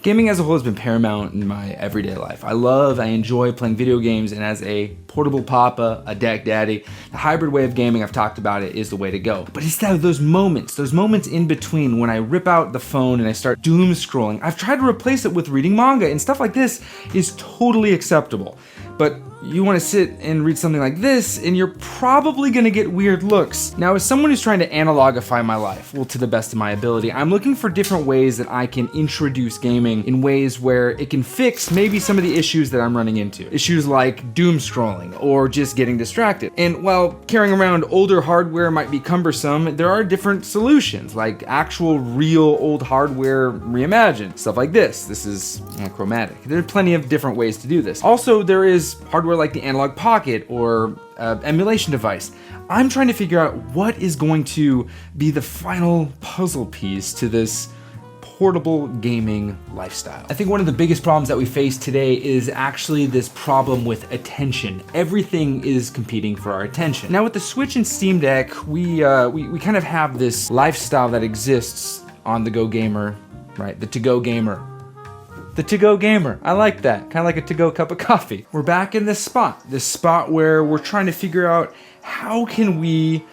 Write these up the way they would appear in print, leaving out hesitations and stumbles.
Gaming as a whole has been paramount in my everyday life. I enjoy playing video games, and as a portable papa, a deck daddy, the hybrid way of gaming, I've talked about it, is the way to go. But it's those moments in between when I rip out the phone and I start doom scrolling. I've tried to replace it with reading manga, and stuff like this is totally acceptable. But you want to sit and read something like this, and you're probably going to get weird looks. Now, as someone who's trying to analogify my life, well, to the best of my ability, I'm looking for different ways that I can introduce gaming in ways where it can fix maybe some of the issues that I'm running into. Issues like doom scrolling or just getting distracted. And while carrying around older hardware might be cumbersome, there are different solutions, like actual real old hardware reimagined. Stuff like this. This is chromatic. There are plenty of different ways to do this. Also, there is hardware like the analog pocket or emulation device. I'm trying to figure out what is going to be the final puzzle piece to this portable gaming lifestyle. I think one of the biggest problems that we face today is actually this problem with attention. Everything is competing for our attention. Now with the Switch and Steam Deck, we kind of have this lifestyle that exists on the Go Gamer, right? The to-go gamer. The to-go gamer. I like that. Kind of like a to-go cup of coffee. We're back in this spot where we're trying to figure out how can we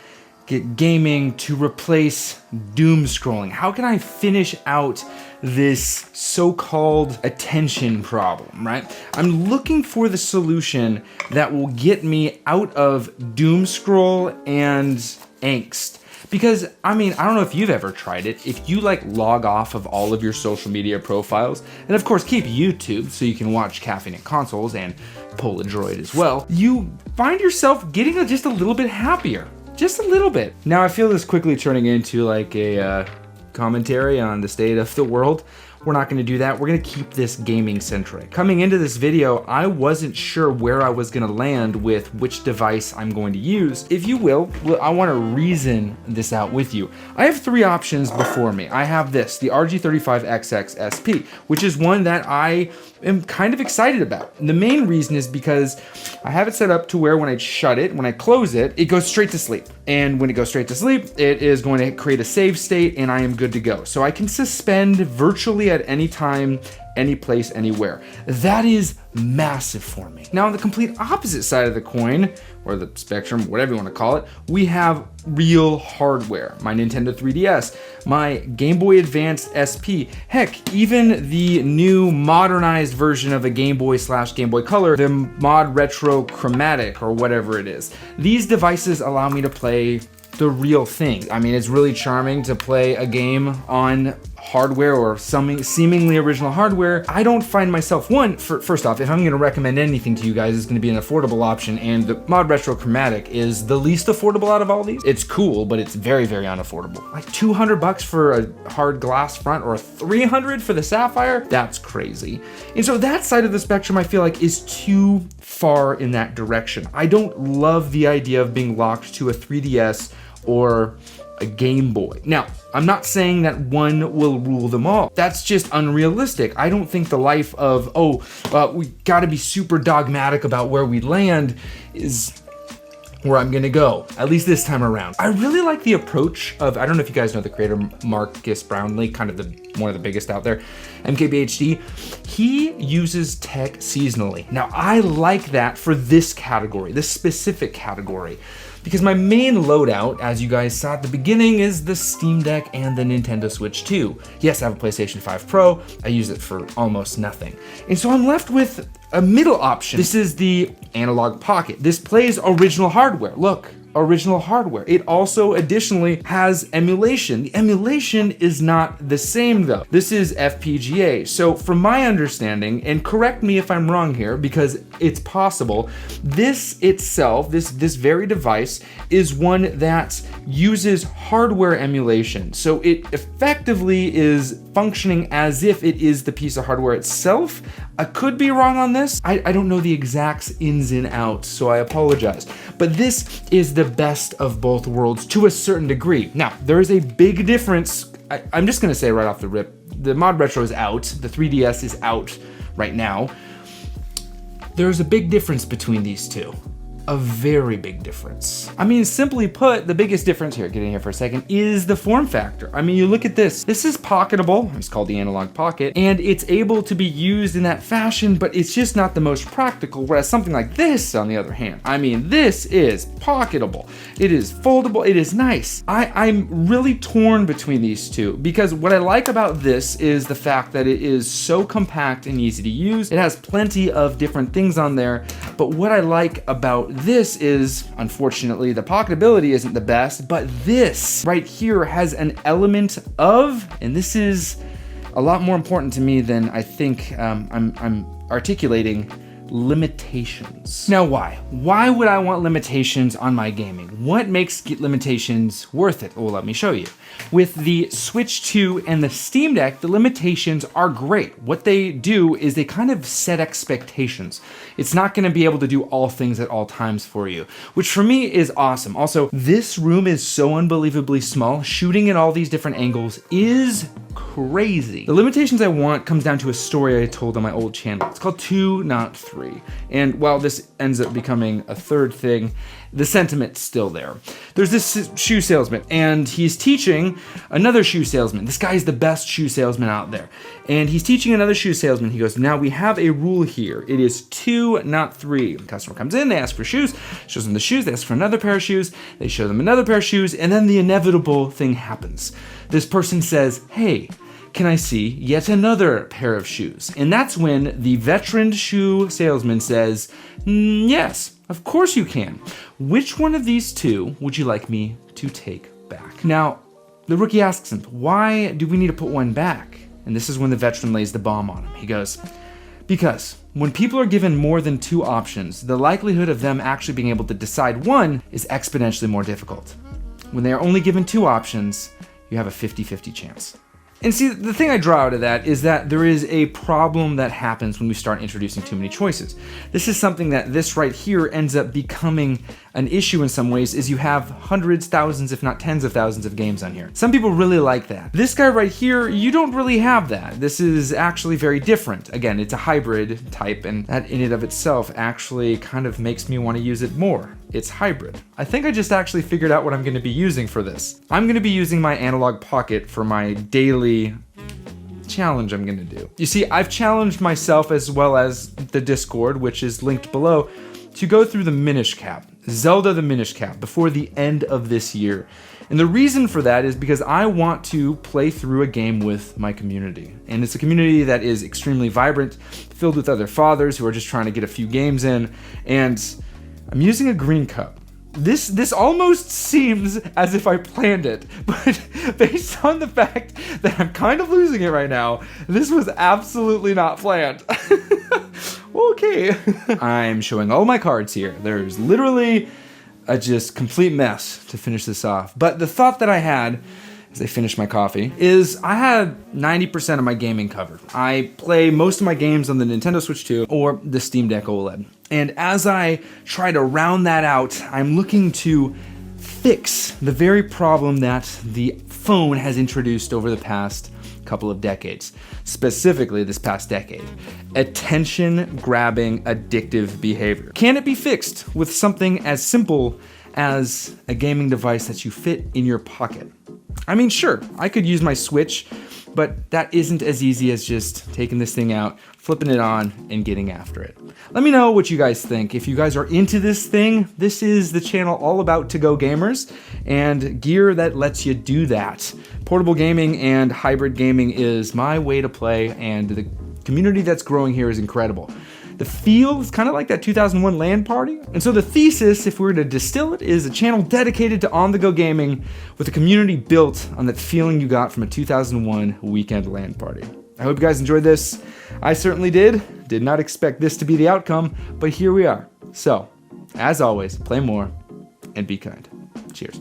get gaming to replace doom scrolling? How can I finish out this so-called attention problem, right? I'm looking for the solution that will get me out of doom scroll and angst. Because, I don't know if you've ever tried it. If you log off of all of your social media profiles, and of course keep YouTube so you can watch Caffeinated Consoles and Polaroid as well, you find yourself getting just a little bit happier. Just a little bit. Now I feel this quickly turning into a commentary on the state of the world. We're not going to do that. We're going to keep this gaming centric. Coming into this video, I wasn't sure where I was going to land with which device I'm going to use. If you will, I want to reason this out with you. I have three options before me. I have this, the RG35XX SP, which is one that I am kind of excited about. And the main reason is because I have it set up to where when I shut it, when I close it, it goes straight to sleep. And when it goes straight to sleep, it is going to create a save state and I am good to go. So I can suspend virtually at any time, any place, anywhere. That is massive for me. Now on the complete opposite side of the coin, or the spectrum, whatever you want to call it, we have real hardware. My Nintendo 3DS, my Game Boy Advance SP, heck, even the new modernized version of a Game Boy / Game Boy Color, the Mod Retro Chromatic or whatever it is. These devices allow me to play the real thing. It's really charming to play a game on hardware or some seemingly original hardware. I don't find myself, first off, if I'm going to recommend anything to you guys, it's going to be an affordable option, and the Mod Retro Chromatic is the least affordable out of all these. It's cool, but it's very, very unaffordable. Like $200 for a hard glass front or $300 for the Sapphire? That's crazy. And so that side of the spectrum I feel like is too far in that direction. I don't love the idea of being locked to a 3DS or a Game Boy. Now, I'm not saying that one will rule them all. That's just unrealistic. I don't think the life of, we gotta be super dogmatic about where we land is where I'm gonna go, at least this time around. I really like the approach of, I don't know if you guys know the creator, Marcus Brownlee, kind of one of the biggest out there, MKBHD. He uses tech seasonally. Now, I like that for this category, this specific category, because my main loadout, as you guys saw at the beginning, is the Steam Deck and the Nintendo Switch 2. Yes, I have a PlayStation 5 Pro. I use it for almost nothing. And so I'm left with a middle option. This is the analog pocket. This plays original hardware. Look, original hardware. It also additionally has emulation. The emulation is not the same though. This is FPGA. So from my understanding, and correct me if I'm wrong here because it's possible, this itself, this very device is one that uses hardware emulation. So it effectively is functioning as if it is the piece of hardware itself. I could be wrong on this. I don't know the exact ins and outs, so I apologize. But this is the best of both worlds to a certain degree. Now, there is a big difference. I'm just gonna say right off the rip, the Mod Retro is out, the 3DS is out right now. There's a big difference between these two. a very big difference. I mean, simply put, the biggest difference here, get in here for a second, is the form factor. I mean, you look at this. This is pocketable. It's called the Analog Pocket, and it's able to be used in that fashion, but it's just not the most practical. Whereas something like this, on the other hand, I mean, this is pocketable. It is foldable. It is nice. I'm really torn between these two because what I like about this is the fact that it is so compact and easy to use. It has plenty of different things on there, but what I like about this is, unfortunately, the pocketability isn't the best, but this right here has an element of, and this is a lot more important to me than I think I'm articulating, limitations. Now why? Why would I want limitations on my gaming? What makes limitations worth it? Well, let me show you. With the Switch 2 and the Steam Deck, the limitations are great. What they do is they kind of set expectations. It's not gonna be able to do all things at all times for you, which for me is awesome. Also, this room is so unbelievably small. Shooting at all these different angles is crazy. The limitations I want comes down to a story I told on my old channel. It's called 2, Not 3. And while this ends up becoming a third thing, the sentiment's still there. There's this shoe salesman, and he's teaching another shoe salesman. This guy's the best shoe salesman out there. And he's teaching another shoe salesman. He goes, now we have a rule here. It is 2, not 3. The customer comes in, they ask for shoes, shows them the shoes, they ask for another pair of shoes, they show them another pair of shoes, and then the inevitable thing happens. This person says, hey, can I see yet another pair of shoes? And that's when the veteran shoe salesman says, yes, of course you can. Which one of these two would you like me to take back? Now, the rookie asks him, why do we need to put one back? And this is when the veteran lays the bomb on him. He goes, because when people are given more than 2 options, the likelihood of them actually being able to decide one is exponentially more difficult. When they are only given 2 options, you have a 50-50 chance. And see, the thing I draw out of that is that there is a problem that happens when we start introducing too many choices. This is something that this right here ends up becoming an issue in some ways, is you have hundreds, thousands, if not tens of thousands of games on here. Some people really like that. This guy right here, you don't really have that. This is actually very different. Again, it's a hybrid type, and that in and of itself actually kind of makes me want to use it more. It's hybrid. I think I just actually figured out what I'm going to be using for this. I'm going to be using my Analog Pocket for my daily challenge I'm going to do. You see, I've challenged myself as well as the Discord, which is linked below, to go through the Minish Cap, Zelda the Minish Cap, before the end of this year. And the reason for that is because I want to play through a game with my community. And it's a community that is extremely vibrant, filled with other fathers who are just trying to get a few games in. And I'm using a green cup. This almost seems as if I planned it, but based on the fact that I'm kind of losing it right now, this was absolutely not planned. Okay. I'm showing all my cards here. There's literally a just complete mess to finish this off. But the thought that I had as I finish my coffee is I had 90% of my gaming covered. I play most of my games on the Nintendo Switch 2 or the Steam Deck OLED. And as I try to round that out, I'm looking to fix the very problem that the phone has introduced over the past couple of decades, specifically this past decade. Attention-grabbing addictive behavior. Can it be fixed with something as simple as a gaming device that you fit in your pocket? I mean, sure, I could use my Switch, but that isn't as easy as just taking this thing out, flipping it on, and getting after it. Let me know what you guys think. If you guys are into this thing, this is the channel all about to-go gamers and gear that lets you do that. Portable gaming and hybrid gaming is my way to play, and the community that's growing here is incredible. The feel is kind of like that 2001 LAN party. And so the thesis, if we were to distill it, is a channel dedicated to on-the-go gaming with a community built on that feeling you got from a 2001 weekend LAN party. I hope you guys enjoyed this. I certainly did. Did not expect this to be the outcome, but here we are. So, as always, play more and be kind. Cheers.